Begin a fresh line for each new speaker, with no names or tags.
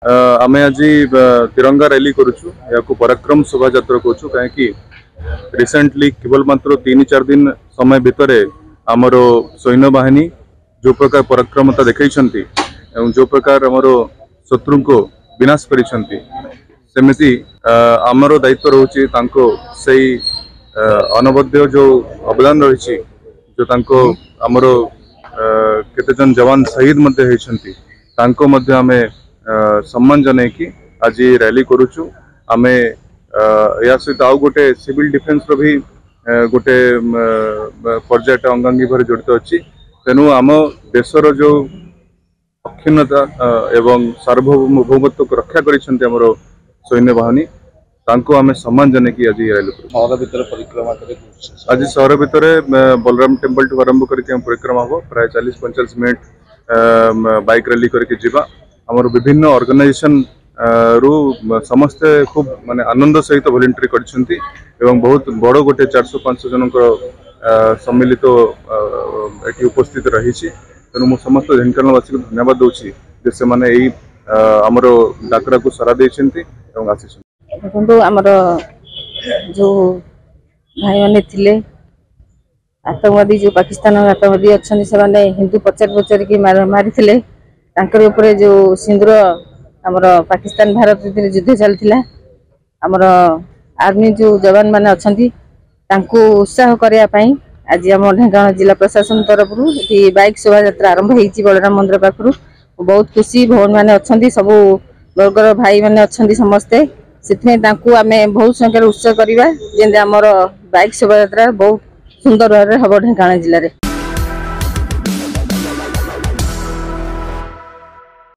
आमे आज तिरंगा रैली करुचु या पराक्रम शोभा यात्रा कहूँ कहीं रिसेंटली केवल मात्र 3-4 दिन समय भितर आमर सैन्य बाहिनी जो प्रकार पराक्रमता देखई जो प्रकार आमर शत्रु को विनाश करमती आमर दायित्व रोचे अनवद्य जो अवदान रही जो आमर केतेजन जवान शहीद होती आमे सम्मान जन की आज रैली करुचु आमे या सहित आउ गोटे सिविल डिफेन्स रो भी गोटे पर्यायटा अंगांगी भाव जड़ित अच्छी तेणु आम देशर जो अक्षुण्णता एवं सार्वभौमत्व को रक्षा कर सैन्य बाहिनी तांको आमे सम्मान जन की आज रैली परिक्रमा आज सहर भितर बलराम टेम्पल ठू आरंभ करके परिक्रमा हम प्राय 40-45 मिनट बाइक रैली करके जीवा आमर विभिन्न ऑर्गेनाइजेशन रु समस्ते खूब माने आनंद सहित वॉलंटियर करछंती एवं बहुत बड़ गोटे 400-500 जन सम्मिलित एटी उपस्थित रही तेणु मु समस्त ढेंकानालवासी को धन्यवाद दूची जे से माने एई हमरो डाकरा को सारा देछंती एवं आसी
देखो आमर जो भाई माने थिले आतंकवादी जो पाकिस्तान आतंकवादी अच्छा से हिंदू पचार की मारी थिले तांकर जो सिंदूर आमर पाकिस्तान भारत युद्ध चलता आमर आर्मी जो जवान मैंने अच्छा उत्साह करने आज आम ढेंकानाल जिला प्रशासन तरफ बाइक शोभा यात्रा आरंभ होती बलराम मंदिर पाखु बहुत खुशी भवन मैंने अच्छा सब वर्गर भाई मैंने अच्छा समस्ते से आम बहुत संख्यार उत्साह करवा जमी आमर बाइक शोभा यात्रा बहुत सुंदर भाव हम ढेंकानाल जिले में।